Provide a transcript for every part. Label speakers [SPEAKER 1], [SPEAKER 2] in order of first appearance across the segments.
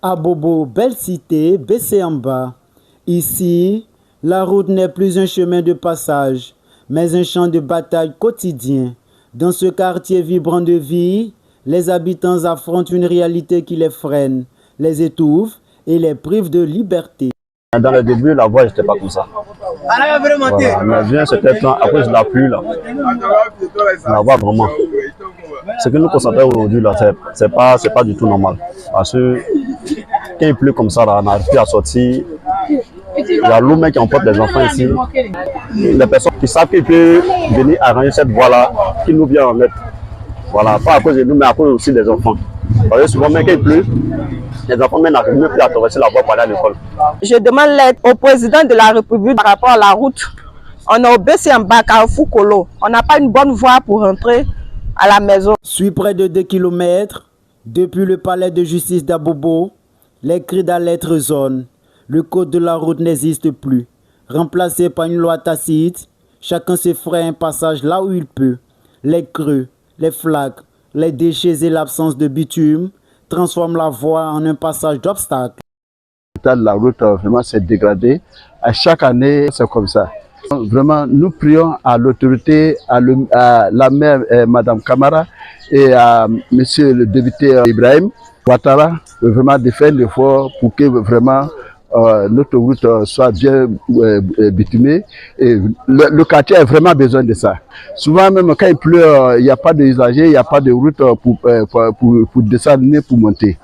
[SPEAKER 1] À Bobo, belle cité, Bessé-en-Bas. Ici, la route n'est plus un chemin de passage, mais un champ de bataille quotidien. Dans ce quartier vibrant de vie, les habitants affrontent une réalité qui les freine, les étouffe et les prive de liberté.
[SPEAKER 2] Dans le début, la voie n'était pas comme ça. Voilà. Mais bien, c'était à cause de la pluie, là. La voie, vraiment. Ce que nous constatons aujourd'hui, là, c'est pas du tout normal. Parce que quand il pleut comme ça, là, on n'arrive plus à sortir. Il y a l'eau qui emporte les enfants ici. Les personnes qui savent qu'ils peuvent venir arranger cette voie-là, qui nous viennent en aide. Voilà, pas à cause de nous, mais à cause aussi des enfants. Parce que souvent, même quand il pleut, les enfants n'arrivent même plus à traverser la voie pour aller à l'école.
[SPEAKER 3] Je demande l'aide au président de la République par rapport à la route. On est au Bessé-en-Bas, Carrefour Colo. On n'a pas une bonne voie pour rentrer à la maison.
[SPEAKER 1] Sur près de 2 km, depuis le palais de justice d'Abobo, les cris d'alerte résonnent. Le code de la route n'existe plus. Remplacé par une loi tacite, chacun se ferait un passage là où il peut. Les creux, les flaques, les déchets et l'absence de bitume transforment la voie en un passage d'obstacles.
[SPEAKER 4] L'état de la route vraiment s'est dégradé. À chaque année, c'est comme ça. Vraiment, nous prions à l'autorité, à la maire Madame Camara et à Monsieur le député Ibrahim Ouattara, vraiment de faire l'effort pour que vraiment notre route soit bien bitumée. Et le quartier a vraiment besoin de ça. Souvent même quand il pleut, il n'y a pas d'usagers, il n'y a pas de route pour descendre, pour monter.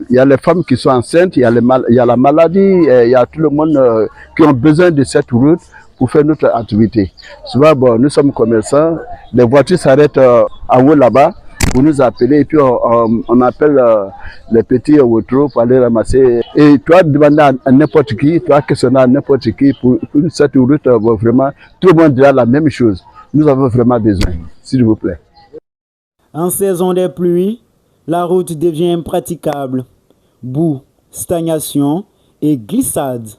[SPEAKER 4] Il y a les femmes qui sont enceintes, il y a la maladie, il y a tout le monde qui ont besoin de cette route pour faire notre activité. Souvent, bon, nous sommes commerçants, les voitures s'arrêtent en haut là-bas pour nous appeler et puis on appelle les petits autos pour aller ramasser. Et tu as demandé à n'importe qui, tu as questionné à n'importe qui pour cette route, vraiment, tout le monde dira la même chose. Nous avons vraiment besoin, s'il vous plaît.
[SPEAKER 1] En saison des pluies, la route devient impraticable. Boue, stagnation et glissade.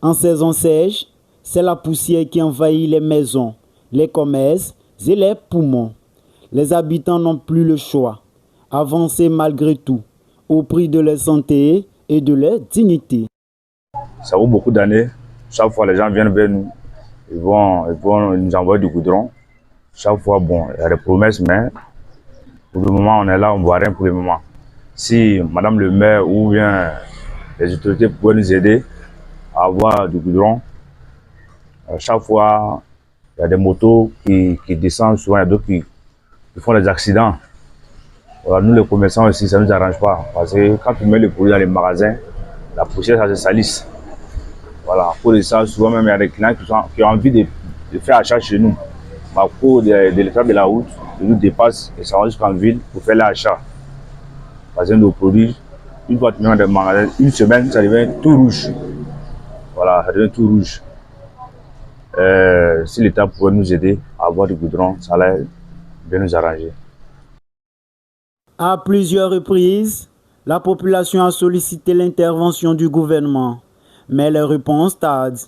[SPEAKER 1] En saison sèche, c'est la poussière qui envahit les maisons, les commerces et les poumons. Les habitants n'ont plus le choix. Avancer malgré tout, au prix de leur santé et de leur dignité.
[SPEAKER 5] Ça vaut beaucoup d'années. Chaque fois, les gens viennent vers nous. Ils vont nous envoyer du goudron. Chaque fois, bon, il y a des promesses, mais pour le moment, on est là, on ne voit rien pour le moment. Si Madame le maire ou bien les autorités pouvaient nous aider à avoir du goudron, chaque fois, il y a des motos qui descendent, souvent il y a d'autres qui font des accidents. Voilà, nous, les commerçants aussi, ça ne nous arrange pas. Parce que quand tu mets le produit dans les magasins, la poussière, ça se salisse. Voilà, pour ça, souvent même, il y a des clients qui ont envie de faire achat chez nous. Mais à cause de l'état de la route, ils nous dépassent et ça va jusqu'en ville pour faire l'achat. Parce que nos produits, une fois que tu mets dans des magasins, une semaine, ça devient tout rouge. Voilà, ça devient tout rouge. Si l'État pouvait nous aider à avoir du goudron, ça allait bien nous arranger.
[SPEAKER 1] À plusieurs reprises, la population a sollicité l'intervention du gouvernement, mais les réponses tardent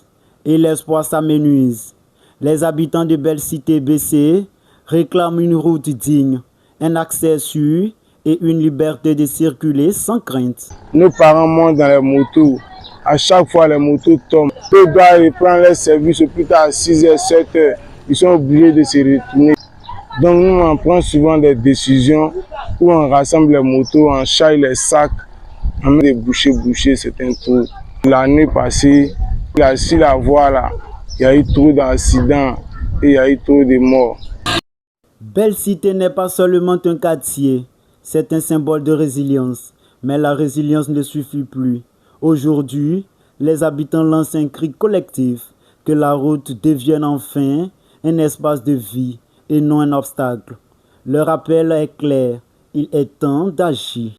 [SPEAKER 1] et l'espoir s'amenuise. Les habitants de Belle Cité Bessé réclament une route digne, un accès sûr et une liberté de circuler sans crainte.
[SPEAKER 6] Nos parents montent dans les motos. À chaque fois, les motos tombent. Eux doivent reprendre leur service plus tard à 6h, 7h. Ils sont obligés de se retourner. Donc nous, on prend souvent des décisions où on rassemble les motos, on charge les sacs, on met des bouchées, c'est un trou. L'année passée, sur la voie là, il y a eu trop d'accidents et il y a eu trop de morts.
[SPEAKER 1] Belle Cité n'est pas seulement un quartier, c'est un symbole de résilience. Mais la résilience ne suffit plus. Aujourd'hui, les habitants lancent un cri collectif, que la route devienne enfin un espace de vie et non un obstacle. Leur appel est clair, il est temps d'agir.